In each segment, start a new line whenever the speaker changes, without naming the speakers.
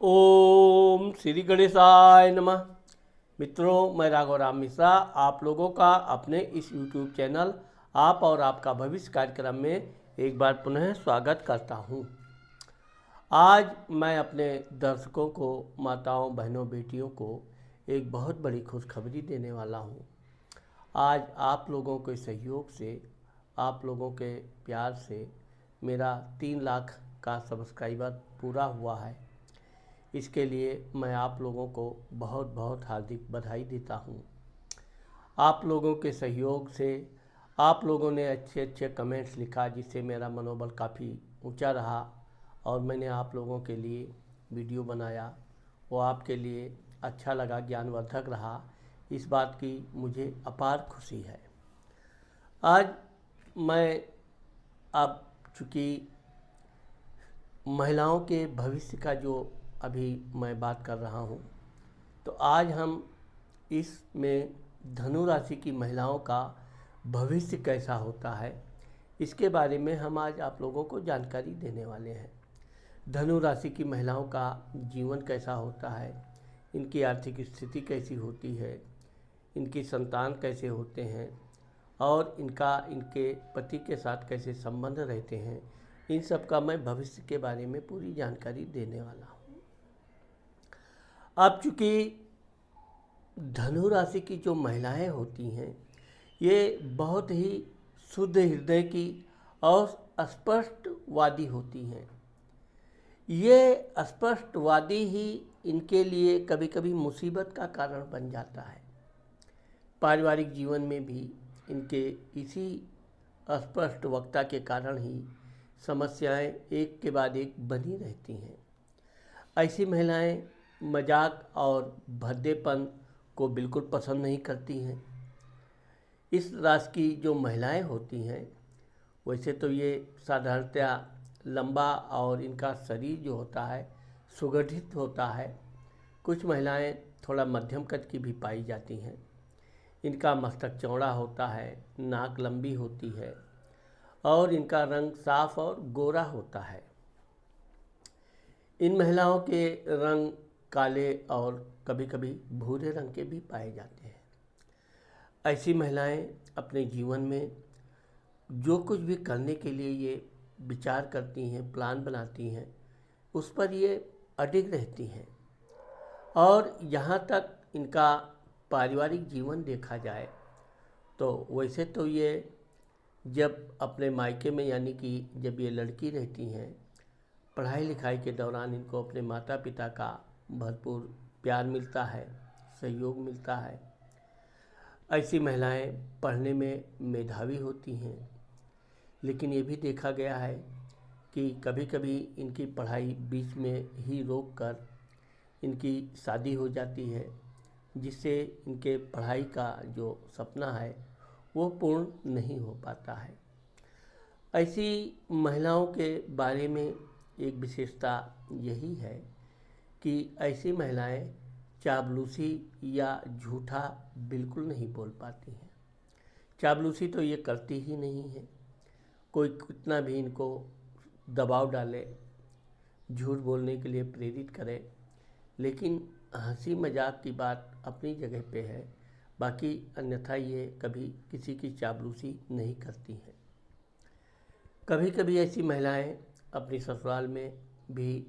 ओम श्री गणेशाय नमः। मित्रों, मैं राघव राम मिश्रा आप लोगों का अपने इस YouTube चैनल आप और आपका भविष्य कार्यक्रम में एक बार पुनः स्वागत करता हूं। आज मैं अपने दर्शकों को, माताओं, बहनों, बेटियों को एक बहुत बड़ी खुशखबरी देने वाला हूं। आज आप लोगों के सहयोग से, आप लोगों के प्यार से मेरा 3 लाख का सब्सक्राइबर पूरा हुआ है। इसके लिए मैं आप लोगों को बहुत बहुत हार्दिक बधाई देता हूँ। आप लोगों के सहयोग से आप लोगों ने अच्छे अच्छे कमेंट्स लिखा, जिससे मेरा मनोबल काफ़ी ऊंचा रहा और मैंने आप लोगों के लिए वीडियो बनाया। वो आपके लिए अच्छा लगा, ज्ञानवर्धक रहा। इस बात की मुझे अपार खुशी है। आज मैं, अब चूँकि महिलाओं के भविष्य का जो अभी मैं बात कर रहा हूँ, तो आज हम इसमें धनु राशि की महिलाओं का भविष्य कैसा होता है, इसके बारे में हम आज आप लोगों को जानकारी देने वाले हैं। धनु राशि की महिलाओं का जीवन कैसा होता है, इनकी आर्थिक स्थिति कैसी होती है, इनकी संतान कैसे होते हैं और इनके पति के साथ कैसे संबंध रहते हैं, इन सब का मैं भविष्य के बारे में पूरी जानकारी देने वाला हूँ। अब चूँकि धनु राशि की जो महिलाएं होती हैं, ये बहुत ही शुद्ध हृदय की और स्पष्टवादी होती हैं। ये स्पष्टवादी ही इनके लिए कभी कभी मुसीबत का कारण बन जाता है। पारिवारिक जीवन में भी इनके इसी अस्पष्ट वक्ता के कारण ही समस्याएं एक के बाद एक बनी रहती हैं। ऐसी महिलाएं मजाक और भद्देपन को बिल्कुल पसंद नहीं करती हैं। इस राशि की जो महिलाएं होती हैं, वैसे तो ये साधारणतया लंबा और इनका शरीर जो होता है सुगठित होता है। कुछ महिलाएं थोड़ा मध्यम कद की भी पाई जाती हैं। इनका मस्तक चौड़ा होता है, नाक लंबी होती है और इनका रंग साफ और गोरा होता है। इन महिलाओं के रंग काले और कभी कभी भूरे रंग के भी पाए जाते हैं। ऐसी महिलाएं अपने जीवन में जो कुछ भी करने के लिए ये विचार करती हैं, प्लान बनाती हैं, उस पर ये अडिग रहती हैं। और यहाँ तक इनका पारिवारिक जीवन देखा जाए तो वैसे तो ये जब अपने मायके में, यानी कि जब ये लड़की रहती हैं, पढ़ाई लिखाई के दौरान इनको अपने माता पिता का भरपूर प्यार मिलता है, सहयोग मिलता है। ऐसी महिलाएं पढ़ने में मेधावी होती हैं, लेकिन ये भी देखा गया है कि कभी कभी इनकी पढ़ाई बीच में ही रोक कर इनकी शादी हो जाती है, जिससे इनके पढ़ाई का जो सपना है वो पूर्ण नहीं हो पाता है। ऐसी महिलाओं के बारे में एक विशेषता यही है कि ऐसी महिलाएं चापलूसी या झूठा बिल्कुल नहीं बोल पाती हैं। चापलूसी तो ये करती ही नहीं है। कोई कितना भी इनको दबाव डाले, झूठ बोलने के लिए प्रेरित करे, लेकिन हंसी मजाक की बात अपनी जगह पे है, बाकी अन्यथा ये कभी किसी की चापलूसी नहीं करती हैं। कभी कभी ऐसी महिलाएं अपनी ससुराल में भी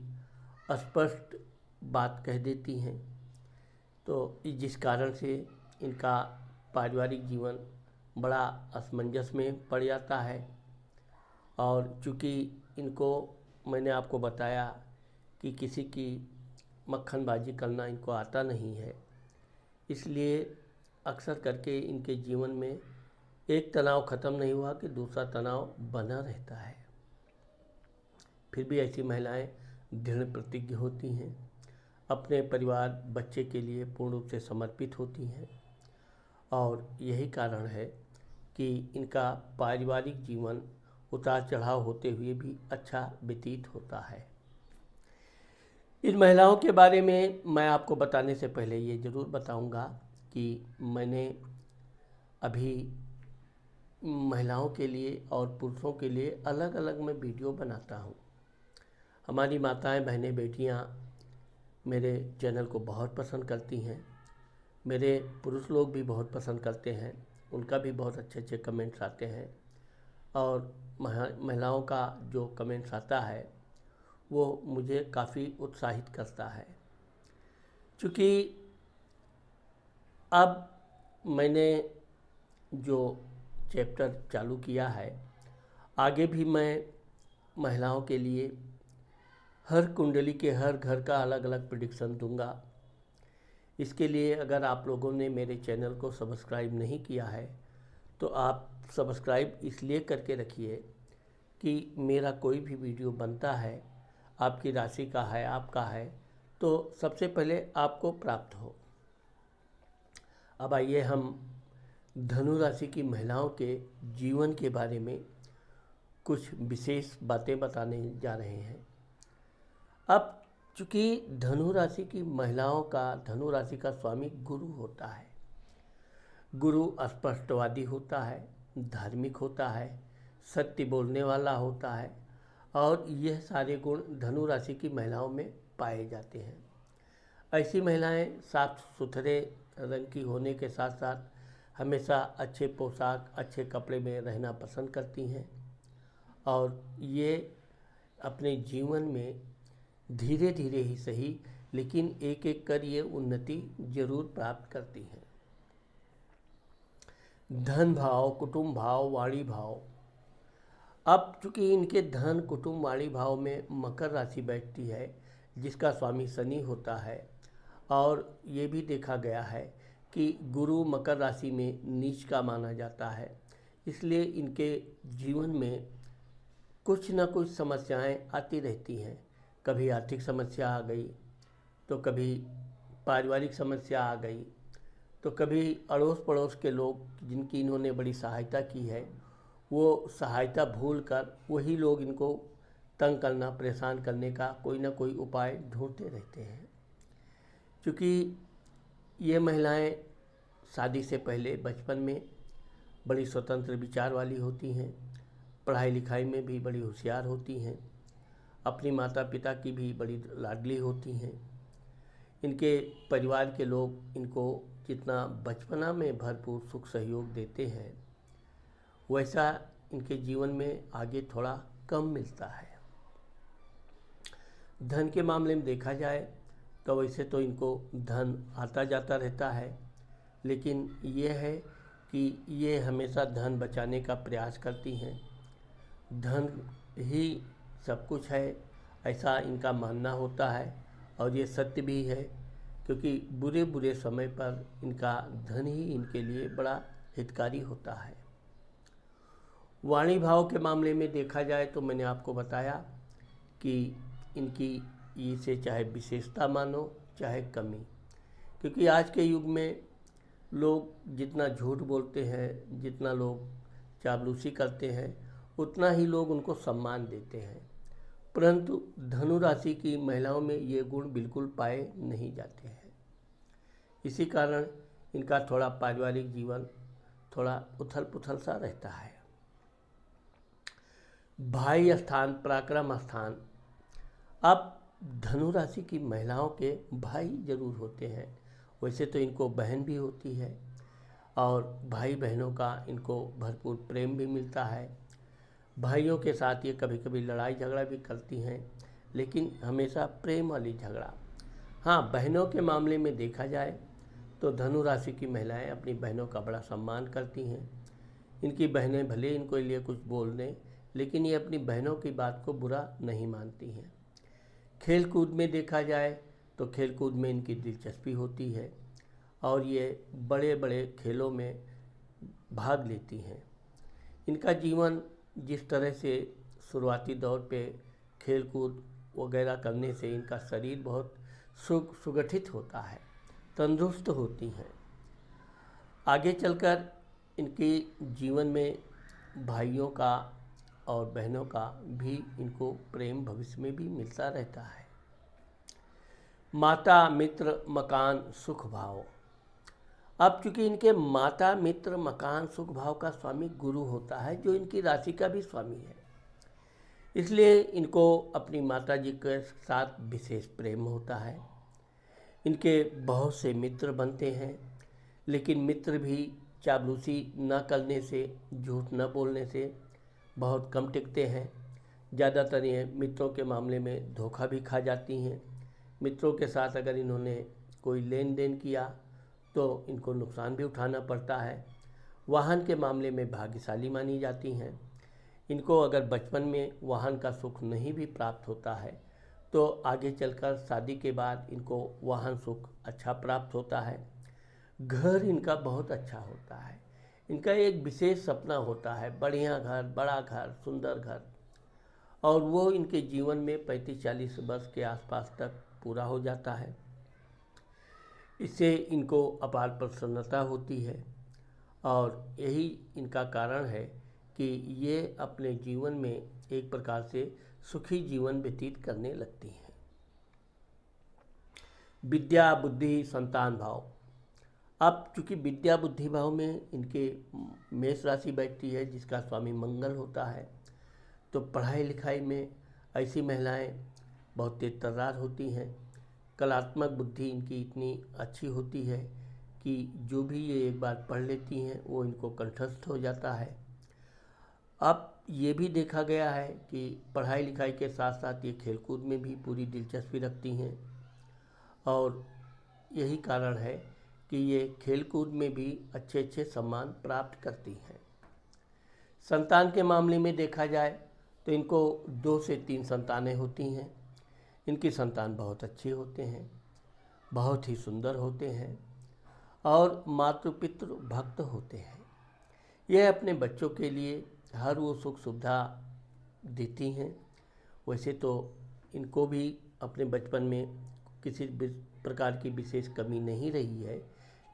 स्पष्ट बात कह देती हैं, तो जिस कारण से इनका पारिवारिक जीवन बड़ा असमंजस में पड़ जाता है। और चूँकि इनको, मैंने आपको बताया कि किसी की मक्खनबाजी करना इनको आता नहीं है, इसलिए अक्सर करके इनके जीवन में एक तनाव ख़त्म नहीं हुआ कि दूसरा तनाव बना रहता है। फिर भी ऐसी महिलाएं दृढ़ प्रतिज्ञ होती हैं, अपने परिवार बच्चे के लिए पूर्ण रूप से समर्पित होती हैं और यही कारण है कि इनका पारिवारिक जीवन उतार चढ़ाव होते हुए भी अच्छा व्यतीत होता है। इन महिलाओं के बारे में मैं आपको बताने से पहले ये ज़रूर बताऊंगा कि मैंने अभी महिलाओं के लिए और पुरुषों के लिए अलग अलग मैं वीडियो बनाता हूँ। हमारी माताएं, बहनें, बेटियाँ मेरे चैनल को बहुत पसंद करती हैं। मेरे पुरुष लोग भी बहुत पसंद करते हैं, उनका भी बहुत अच्छे अच्छे कमेंट्स आते हैं। और महिलाओं का जो कमेंट्स आता है वो मुझे काफ़ी उत्साहित करता है। क्योंकि अब मैंने जो चैप्टर चालू किया है, आगे भी मैं महिलाओं के लिए हर कुंडली के हर घर का अलग अलग प्रेडिक्शन दूंगा। इसके लिए अगर आप लोगों ने मेरे चैनल को सब्सक्राइब नहीं किया है तो आप सब्सक्राइब इसलिए करके रखिए कि मेरा कोई भी वीडियो बनता है, आपकी राशि का है, आपका है, तो सबसे पहले आपको प्राप्त हो। अब आइए हम धनु राशि की महिलाओं के जीवन के बारे में कुछ विशेष बातें बताने जा रहे हैं। अब चूँकि धनु राशि की महिलाओं का, धनु राशि का स्वामी गुरु होता है। गुरु स्पष्टवादी होता है, धार्मिक होता है, सत्य बोलने वाला होता है और यह सारे गुण धनु राशि की महिलाओं में पाए जाते हैं। ऐसी महिलाएं साफ सुथरे रंग की होने के साथ साथ हमेशा अच्छे पोशाक, अच्छे कपड़े में रहना पसंद करती हैं और ये अपने जीवन में धीरे धीरे ही सही लेकिन एक एक कर ये उन्नति जरूर प्राप्त करती हैं। धन भाव, कुटुंब भाव, वाणी भाव। अब चूँकि इनके धन, कुटुंब, वाणी भाव में मकर राशि बैठती है जिसका स्वामी शनि होता है और ये भी देखा गया है कि गुरु मकर राशि में नीच का माना जाता है, इसलिए इनके जीवन में कुछ न कुछ समस्याएं आती रहती हैं। कभी आर्थिक समस्या आ गई तो कभी पारिवारिक समस्या आ गई तो कभी अड़ोस पड़ोस के लोग जिनकी इन्होंने बड़ी सहायता की है वो सहायता भूलकर वही लोग इनको तंग करना, परेशान करने का कोई ना कोई उपाय ढूंढते रहते हैं। क्योंकि ये महिलाएं शादी से पहले बचपन में बड़ी स्वतंत्र विचार वाली होती हैं, पढ़ाई लिखाई में भी बड़ी होशियार होती हैं, अपनी माता पिता की भी बड़ी लाडली होती हैं। इनके परिवार के लोग इनको जितना बचपना में भरपूर सुख सहयोग देते हैं वैसा इनके जीवन में आगे थोड़ा कम मिलता है। धन के मामले में देखा जाए तो वैसे तो इनको धन आता जाता रहता है, लेकिन ये है कि ये हमेशा धन बचाने का प्रयास करती हैं। धन ही सब कुछ है ऐसा इनका मानना होता है और ये सत्य भी है, क्योंकि बुरे बुरे समय पर इनका धन ही इनके लिए बड़ा हितकारी होता है। वाणी भाव के मामले में देखा जाए तो मैंने आपको बताया कि इनकी इसे चाहे विशेषता मानो चाहे कमी, क्योंकि आज के युग में लोग जितना झूठ बोलते हैं, जितना लोग चापलूसी करते हैं, उतना ही लोग उनको सम्मान देते हैं, परंतु धनु राशि की महिलाओं में ये गुण बिल्कुल पाए नहीं जाते हैं। इसी कारण इनका थोड़ा पारिवारिक जीवन थोड़ा उथल पुथल सा रहता है। भाई स्थान, पराक्रम स्थान। अब धनु राशि की महिलाओं के भाई जरूर होते हैं, वैसे तो इनको बहन भी होती है और भाई बहनों का इनको भरपूर प्रेम भी मिलता है। भाइयों के साथ ये कभी कभी लड़ाई झगड़ा भी करती हैं, लेकिन हमेशा प्रेम वाली झगड़ा। हाँ, बहनों के मामले में देखा जाए तो धनु राशि की महिलाएं अपनी बहनों का बड़ा सम्मान करती हैं। इनकी बहनें भले इनको लिए कुछ बोल दें, लेकिन ये अपनी बहनों की बात को बुरा नहीं मानती हैं। खेल कूद में देखा जाए तो खेल कूद में इनकी दिलचस्पी होती है और ये बड़े बड़े खेलों में भाग लेती हैं। इनका जीवन जिस तरह से शुरुआती दौर पे खेल कूद वगैरह करने से इनका शरीर बहुत सुगठित होता है, तंदुरुस्त होती हैं। आगे चलकर इनके जीवन में भाइयों का और बहनों का भी इनको प्रेम भविष्य में भी मिलता रहता है। माता, मित्र, मकान, सुख भाव। अब चूंकि इनके माता, मित्र, मकान, सुख भाव का स्वामी गुरु होता है जो इनकी राशि का भी स्वामी है, इसलिए इनको अपनी माता जी के साथ विशेष प्रेम होता है। इनके बहुत से मित्र बनते हैं, लेकिन मित्र भी चापलूसी न करने से, झूठ न बोलने से बहुत कम टिकते हैं। ज़्यादातर ये मित्रों के मामले में धोखा भी खा जाती हैं। मित्रों के साथ अगर इन्होंने कोई लेन देन किया तो इनको नुकसान भी उठाना पड़ता है। वाहन के मामले में भाग्यशाली मानी जाती हैं। इनको अगर बचपन में वाहन का सुख नहीं भी प्राप्त होता है तो आगे चलकर शादी के बाद इनको वाहन सुख अच्छा प्राप्त होता है। घर इनका बहुत अच्छा होता है। इनका एक विशेष सपना होता है, बढ़िया घर, बड़ा घर, सुंदर घर, और वो इनके जीवन में 35-40 वर्ष के आसपास तक पूरा हो जाता है। इससे इनको अपार प्रसन्नता होती है और यही इनका कारण है कि ये अपने जीवन में एक प्रकार से सुखी जीवन व्यतीत करने लगती हैं। विद्या बुद्धि संतान भाव। अब चूँकि विद्या बुद्धि भाव में इनके मेष राशि बैठती है जिसका स्वामी मंगल होता है, तो पढ़ाई लिखाई में ऐसी महिलाएं बहुत तेज तर्रार होती हैं। कलात्मक बुद्धि इनकी इतनी अच्छी होती है कि जो भी ये एक बार पढ़ लेती हैं वो इनको कंठस्थ हो जाता है। अब ये भी देखा गया है कि पढ़ाई लिखाई के साथ साथ ये खेलकूद में भी पूरी दिलचस्पी रखती हैं और यही कारण है कि ये खेलकूद में भी अच्छे अच्छे सम्मान प्राप्त करती हैं। संतान के मामले में देखा जाए तो इनको 2 से 3 संतानें होती हैं। इनकी संतान बहुत अच्छे होते हैं, बहुत ही सुंदर होते हैं और मातृ पितृ भक्त होते हैं। यह अपने बच्चों के लिए हर वो सुख सुविधा देती हैं। वैसे तो इनको भी अपने बचपन में किसी प्रकार की विशेष कमी नहीं रही है,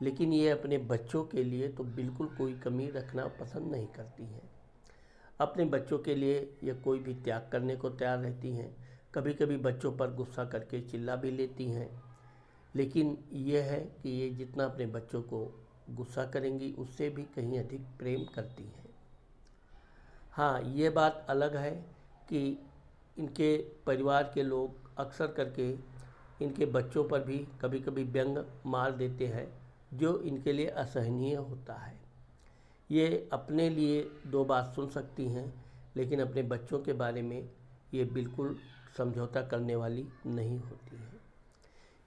लेकिन ये अपने बच्चों के लिए तो बिल्कुल कोई कमी रखना पसंद नहीं करती हैं। अपने बच्चों के लिए ये कोई भी त्याग करने को तैयार रहती हैं। कभी कभी बच्चों पर गुस्सा करके चिल्ला भी लेती हैं, लेकिन यह है कि ये जितना अपने बच्चों को गुस्सा करेंगी उससे भी कहीं अधिक प्रेम करती हैं। हाँ, ये बात अलग है कि इनके परिवार के लोग अक्सर करके इनके बच्चों पर भी कभी कभी व्यंग मार देते हैं, जो इनके लिए असहनीय होता है। ये अपने लिए 2 बात सुन सकती हैं, लेकिन अपने बच्चों के बारे में ये बिल्कुल समझौता करने वाली नहीं होती है।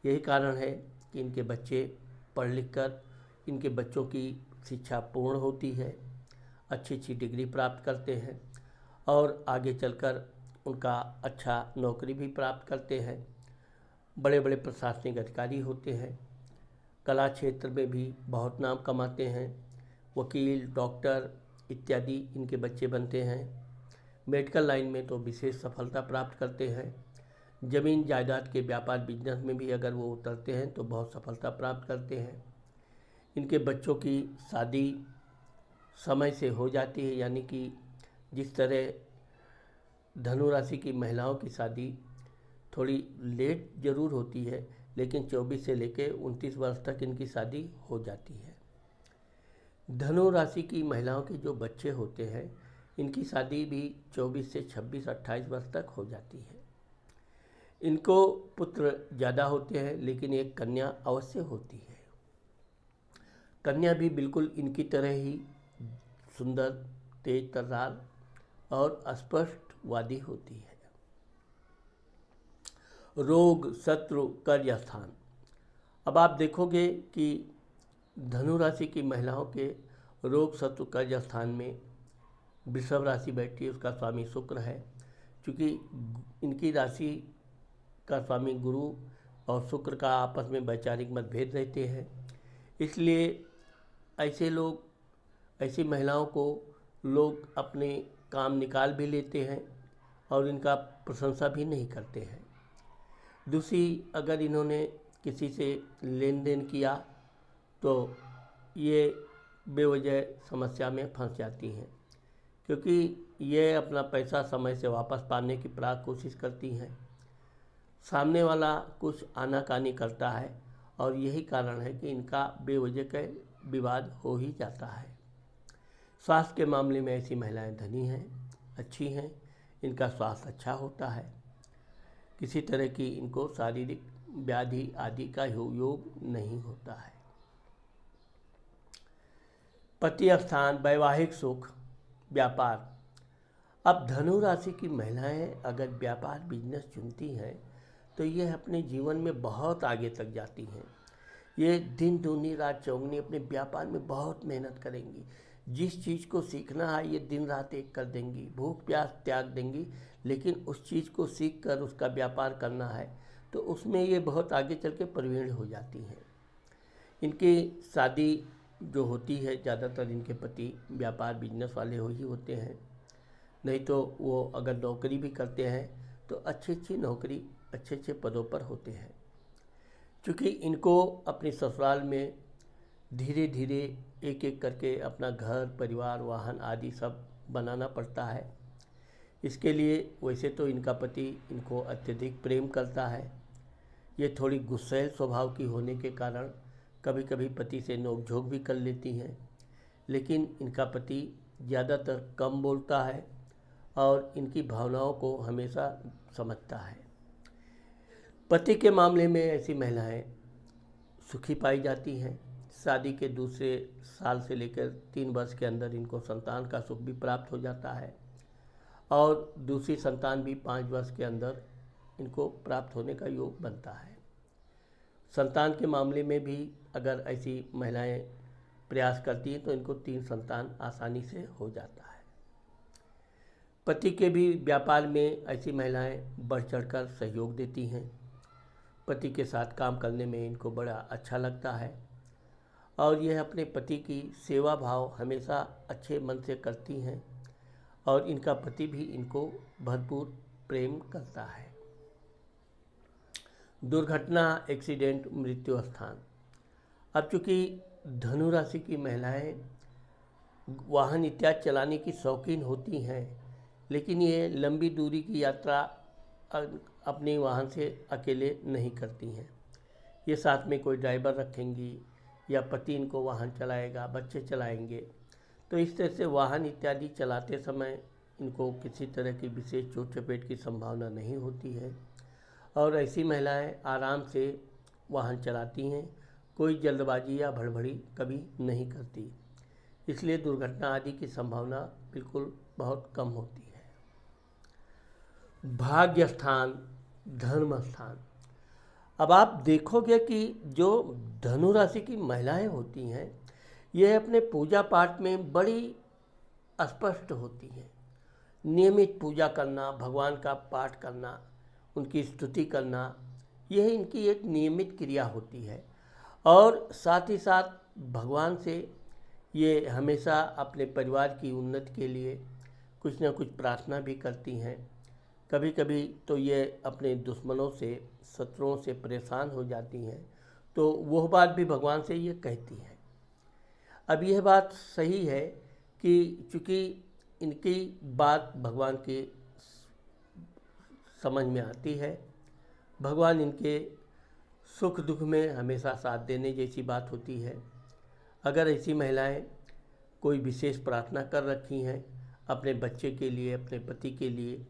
यही कारण है कि इनके बच्चे पढ़ लिख कर इनके बच्चों की शिक्षा पूर्ण होती है, अच्छी अच्छी डिग्री प्राप्त करते हैं और आगे चलकर उनका अच्छा नौकरी भी प्राप्त करते हैं। बड़े बड़े प्रशासनिक अधिकारी होते हैं। कला क्षेत्र में भी बहुत नाम कमाते हैं। वकील, डॉक्टर इत्यादि इनके बच्चे बनते हैं। मेडिकल लाइन में तो विशेष सफलता प्राप्त करते हैं। ज़मीन जायदाद के व्यापार बिजनेस में भी अगर वो उतरते हैं तो बहुत सफलता प्राप्त करते हैं। इनके बच्चों की शादी समय से हो जाती है, यानी कि जिस तरह धनु राशि की महिलाओं की शादी थोड़ी लेट ज़रूर होती है, लेकिन 24 से लेकर 29 वर्ष तक इनकी शादी हो जाती है। धनु राशि की महिलाओं के जो बच्चे होते हैं इनकी शादी भी 24 से 26-28 वर्ष तक हो जाती है। इनको पुत्र ज़्यादा होते हैं, लेकिन एक कन्या अवश्य होती है। कन्या भी बिल्कुल इनकी तरह ही सुंदर, तेज तर्रार और स्पष्टवादी होती है। रोग, शत्रु, कर्य स्थान। अब आप देखोगे कि धनु राशि की महिलाओं के रोग, शत्रु, कर्य स्थान में वृषभ राशि बैठती है, उसका स्वामी शुक्र है। क्योंकि इनकी राशि का स्वामी गुरु और शुक्र का आपस में वैचारिक मतभेद रहते हैं, इसलिए ऐसे लोग, ऐसी महिलाओं को लोग अपने काम निकाल भी लेते हैं और इनका प्रशंसा भी नहीं करते हैं। दूसरी, अगर इन्होंने किसी से लेन देन किया तो ये बेवजह समस्या में फंस जाती हैं, क्योंकि ये अपना पैसा समय से वापस पाने की प्राक कोशिश करती हैं। सामने वाला कुछ आनाकानी करता है और यही कारण है कि इनका बेवजह का विवाद हो ही जाता है। स्वास्थ्य के मामले में ऐसी महिलाएं धनी हैं, अच्छी हैं, इनका स्वास्थ्य अच्छा होता है। किसी तरह की इनको शारीरिक व्याधि आदि का योग नहीं होता है। पति स्थान, वैवाहिक सुख, व्यापार। अब धनु राशि की महिलाएं अगर व्यापार बिजनेस चुनती हैं तो ये अपने जीवन में बहुत आगे तक जाती हैं। ये दिन दूनी रात चौगनी अपने व्यापार में बहुत मेहनत करेंगी। जिस चीज़ को सीखना है ये दिन रात एक कर देंगी, भूख प्यास त्याग देंगी, लेकिन उस चीज़ को सीख कर उसका व्यापार करना है तो उसमें ये बहुत आगे चल के प्रवीण हो जाती हैं। इनकी शादी जो होती है ज़्यादातर इनके पति व्यापार बिजनेस वाले ही होते हैं, नहीं तो वो अगर नौकरी भी करते हैं तो अच्छी अच्छी नौकरी अच्छे अच्छे पदों पर होते हैं। क्योंकि इनको अपने ससुराल में धीरे धीरे एक एक करके अपना घर परिवार वाहन आदि सब बनाना पड़ता है। इसके लिए वैसे तो इनका पति इनको अत्यधिक प्रेम करता है। ये थोड़ी गुस्सैल स्वभाव की होने के कारण कभी कभी पति से नोकझोंक भी कर लेती हैं, लेकिन इनका पति ज़्यादातर कम बोलता है और इनकी भावनाओं को हमेशा समझता है। पति के मामले में ऐसी महिलाएं सुखी पाई जाती हैं। शादी के दूसरे साल से लेकर 3 वर्ष के अंदर इनको संतान का सुख भी प्राप्त हो जाता है और दूसरी संतान भी 5 वर्ष के अंदर इनको प्राप्त होने का योग बनता है। संतान के मामले में भी अगर ऐसी महिलाएं प्रयास करती हैं तो इनको 3 संतान आसानी से हो जाता है। पति के भी व्यापार में ऐसी महिलाएं बढ़ चढ़कर सहयोग देती हैं। पति के साथ काम करने में इनको बड़ा अच्छा लगता है और यह अपने पति की सेवा भाव हमेशा अच्छे मन से करती हैं और इनका पति भी इनको भरपूर प्रेम करता है। दुर्घटना, एक्सीडेंट, मृत्यु स्थान। अब चूँकि धनु राशि की महिलाएं वाहन इत्यादि चलाने की शौकीन होती हैं, लेकिन ये लंबी दूरी की यात्रा अपने वाहन से अकेले नहीं करती हैं। ये साथ में कोई ड्राइवर रखेंगी या पति इनको वाहन चलाएगा, बच्चे चलाएंगे। तो इस तरह से वाहन इत्यादि चलाते समय इनको किसी तरह की विशेष चोट चपेट की संभावना नहीं होती है और ऐसी महिलाएं आराम से वाहन चलाती हैं, कोई जल्दबाजी या भड़बड़ी कभी नहीं करती। इसलिए दुर्घटना आदि की संभावना बिल्कुल बहुत कम होती है। भाग्य स्थान, धर्म स्थान। अब आप देखोगे कि जो धनु राशि की महिलाएं होती हैं ये अपने पूजा पाठ में बड़ी स्पष्ट होती हैं। नियमित पूजा करना, भगवान का पाठ करना, उनकी स्तुति करना, यह इनकी एक नियमित क्रिया होती है और साथ ही साथ भगवान से ये हमेशा अपने परिवार की उन्नति के लिए कुछ न कुछ प्रार्थना भी करती हैं। कभी कभी तो ये अपने दुश्मनों से, शत्रुओं से परेशान हो जाती हैं तो वह बात भी भगवान से ये कहती हैं। अब यह बात सही है कि चूँकि इनकी बात भगवान के समझ में आती है, भगवान इनके सुख दुख में हमेशा साथ देने जैसी बात होती है। अगर ऐसी महिलाएं कोई विशेष प्रार्थना कर रखी हैं अपने बच्चे के लिए, अपने पति के लिए,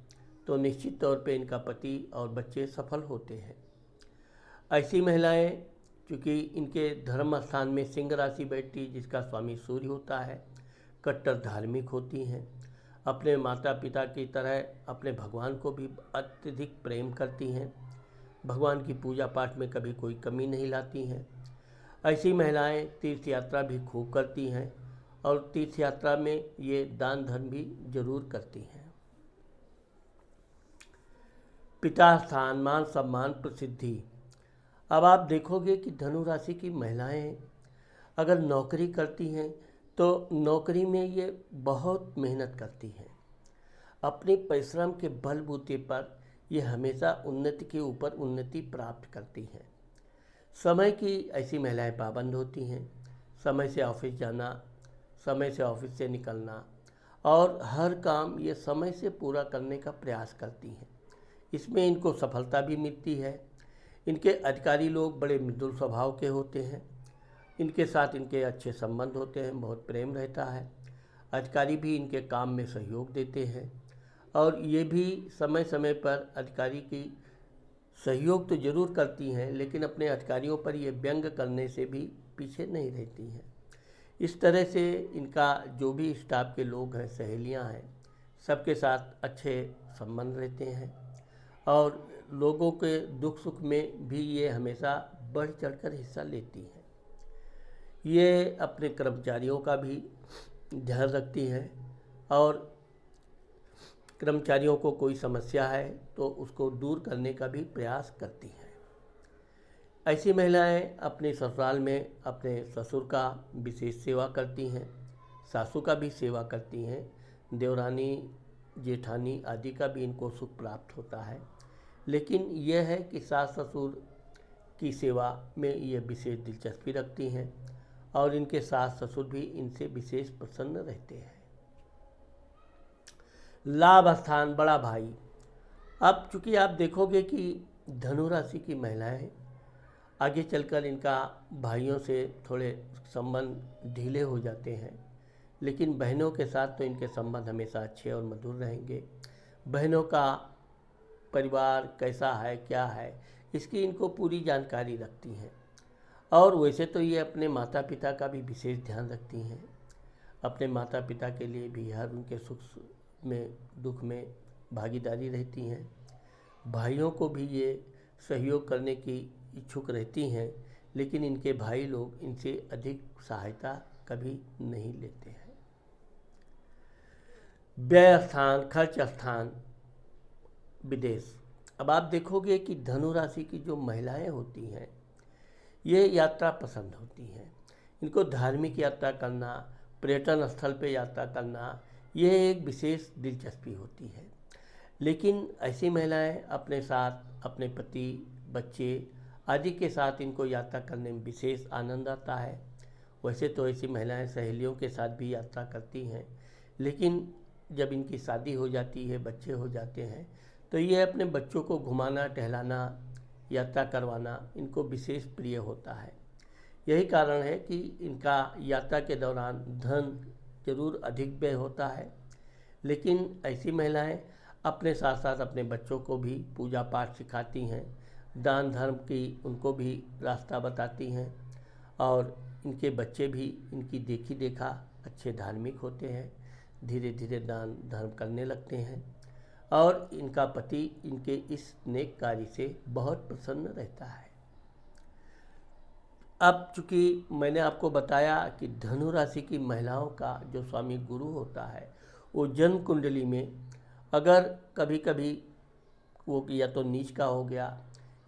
तो निश्चित तौर पे इनका पति और बच्चे सफल होते हैं। ऐसी महिलाएं क्योंकि इनके धर्म स्थान में सिंह राशि बैठती जिसका स्वामी सूर्य होता है, कट्टर धार्मिक होती हैं, अपने माता पिता की तरह अपने भगवान को भी अत्यधिक प्रेम करती हैं, भगवान की पूजा पाठ में कभी कोई कमी नहीं लाती हैं। ऐसी महिलाएं तीर्थ यात्रा भी खूब करती हैं और तीर्थ यात्रा में ये दान धर्म भी जरूर करती हैं। पिता स्थान, मान सम्मान, प्रसिद्धि। अब आप देखोगे कि धनु राशि की महिलाएं अगर नौकरी करती हैं तो नौकरी में ये बहुत मेहनत करती हैं। अपने परिश्रम के बलबूते पर ये हमेशा उन्नति के ऊपर उन्नति प्राप्त करती हैं। समय की ऐसी महिलाएं पाबंद होती हैं, समय से ऑफिस जाना, समय से ऑफिस से निकलना और हर काम ये समय से पूरा करने का प्रयास करती हैं। इसमें इनको सफलता भी मिलती है। इनके अधिकारी लोग बड़े मृदुल स्वभाव के होते हैं, इनके साथ इनके अच्छे संबंध होते हैं, बहुत प्रेम रहता है। अधिकारी भी इनके काम में सहयोग देते हैं और ये भी समय समय पर अधिकारी की सहयोग तो जरूर करती हैं, लेकिन अपने अधिकारियों पर ये व्यंग करने से भी पीछे नहीं रहती हैं। इस तरह से इनका जो भी स्टाफ के लोग हैं, सहेलियां हैं, सबके साथ अच्छे संबंध रहते हैं और लोगों के दुख सुख में भी ये हमेशा बढ़ चढ़कर हिस्सा लेती हैं। ये अपने कर्मचारियों का भी ध्यान रखती हैं और कर्मचारियों को कोई समस्या है तो उसको दूर करने का भी प्रयास करती हैं। ऐसी महिलाएं अपने ससुराल में अपने ससुर का विशेष सेवा करती हैं, सासू का भी सेवा करती हैं, देवरानी जेठानी आदि का भी इनको सुख प्राप्त होता है। लेकिन यह है कि सास ससुर की सेवा में ये विशेष दिलचस्पी रखती हैं और इनके सास ससुर भी इनसे विशेष प्रसन्न रहते हैं। लाभ स्थान बड़ा भाई। अब चूंकि आप देखोगे कि धनु राशि की महिलाएं आगे चलकर इनका भाइयों से थोड़े संबंध ढीले हो जाते हैं, लेकिन बहनों के साथ तो इनके संबंध हमेशा अच्छे और मधुर रहेंगे। बहनों का परिवार कैसा है, क्या है, इसकी इनको पूरी जानकारी रखती हैं और वैसे तो ये अपने माता पिता का भी विशेष ध्यान रखती हैं। अपने माता पिता के लिए भी हर उनके सुख में दुख में भागीदारी रहती हैं। भाइयों को भी ये सहयोग करने की इच्छुक रहती हैं, लेकिन इनके भाई लोग इनसे अधिक सहायता कभी नहीं लेते हैं। व्यय स्थान, खर्च स्थान, विदेश। अब आप देखोगे कि धनु राशि की जो महिलाएं होती हैं ये यात्रा पसंद होती हैं। इनको धार्मिक यात्रा करना, पर्यटन स्थल पे यात्रा करना, यह एक विशेष दिलचस्पी होती है। लेकिन ऐसी महिलाएं अपने साथ अपने पति, बच्चे आदि के साथ इनको यात्रा करने में विशेष आनंद आता है। वैसे तो ऐसी महिलाएं सहेलियों के साथ भी यात्रा करती हैं, लेकिन जब इनकी शादी हो जाती है, बच्चे हो जाते हैं, तो ये अपने बच्चों को घुमाना, टहलाना, यात्रा करवाना इनको विशेष प्रिय होता है। यही कारण है कि इनका यात्रा के दौरान धन जरूर अधिक व्यय होता है, लेकिन ऐसी महिलाएं अपने साथ साथ अपने बच्चों को भी पूजा पाठ सिखाती हैं, दान धर्म की उनको भी रास्ता बताती हैं और इनके बच्चे भी इनकी देखी देखा अच्छे धार्मिक होते हैं, धीरे धीरे दान धर्म करने लगते हैं और इनका पति इनके इस नेक कार्य से बहुत प्रसन्न रहता है। अब चूँकि मैंने आपको बताया कि धनु राशि की महिलाओं का जो स्वामी गुरु होता है वो जन्म कुंडली में अगर कभी कभी वो या तो नीच का हो गया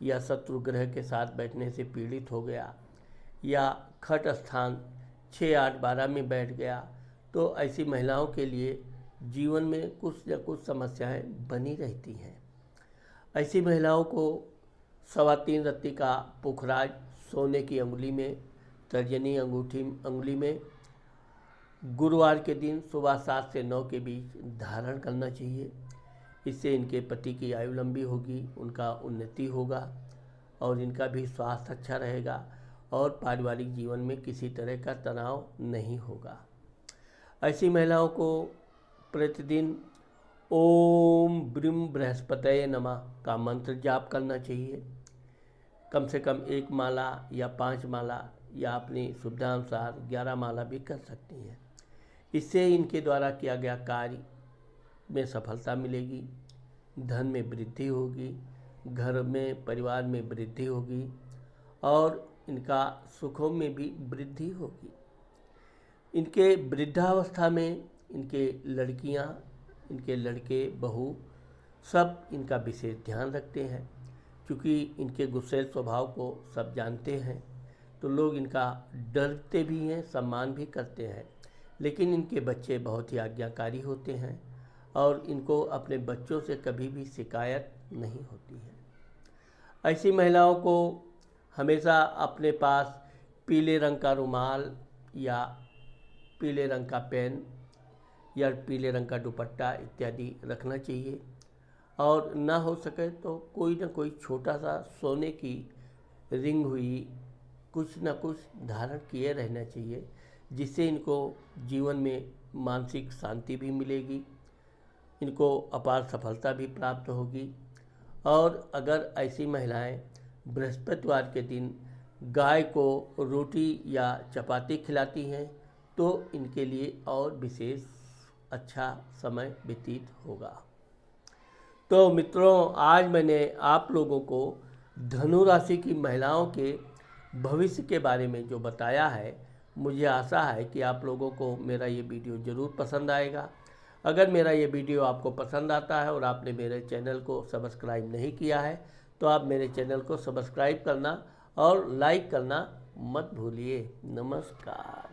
या शत्रु ग्रह के साथ बैठने से पीड़ित हो गया या खट स्थान 6, 8, 12 में बैठ गया, तो ऐसी महिलाओं के लिए जीवन में कुछ न कुछ समस्याएं बनी रहती हैं। ऐसी महिलाओं को 3.25 रत्ती का पुखराज सोने की अंगुली में, तर्जनी अंगुली में गुरुवार के दिन सुबह 7 से 9 के बीच धारण करना चाहिए। इससे इनके पति की आयु लंबी होगी, उनका उन्नति होगा और इनका भी स्वास्थ्य अच्छा रहेगा और पारिवारिक जीवन में किसी तरह का तनाव नहीं होगा। ऐसी महिलाओं को प्रतिदिन ओम ब्रीम बृहस्पतये नमः का मंत्र जाप करना चाहिए। कम से कम 1 माला या 5 माला या अपनी सुविधानुसार 11 माला भी कर सकती हैं। इससे इनके द्वारा किया गया कार्य में सफलता मिलेगी, धन में वृद्धि होगी, घर में परिवार में वृद्धि होगी और इनका सुखों में भी वृद्धि होगी। इनके वृद्धावस्था में इनके लड़कियां, इनके लड़के, बहू सब इनका विशेष ध्यान रखते हैं। क्योंकि इनके गुस्सैल स्वभाव को सब जानते हैं तो लोग इनका डरते भी हैं, सम्मान भी करते हैं। लेकिन इनके बच्चे बहुत ही आज्ञाकारी होते हैं और इनको अपने बच्चों से कभी भी शिकायत नहीं होती है। ऐसी महिलाओं को हमेशा अपने पास पीले रंग का रुमाल या पीले रंग का पेन या पीले रंग का दुपट्टा इत्यादि रखना चाहिए और ना हो सके तो कोई ना कोई छोटा सा सोने की रिंग हुई कुछ ना कुछ धारण किए रहना चाहिए, जिससे इनको जीवन में मानसिक शांति भी मिलेगी, इनको अपार सफलता भी प्राप्त होगी और अगर ऐसी महिलाएं बृहस्पतिवार के दिन गाय को रोटी या चपाती खिलाती हैं तो इनके लिए और विशेष अच्छा समय व्यतीत होगा। तो मित्रों, आज मैंने आप लोगों को धनु राशि की महिलाओं के भविष्य के बारे में जो बताया है, मुझे आशा है कि आप लोगों को मेरा ये वीडियो ज़रूर पसंद आएगा। अगर मेरा ये वीडियो आपको पसंद आता है और आपने मेरे चैनल को सब्सक्राइब नहीं किया है तो आप मेरे चैनल को सब्सक्राइब करना और लाइक करना मत भूलिए। नमस्कार।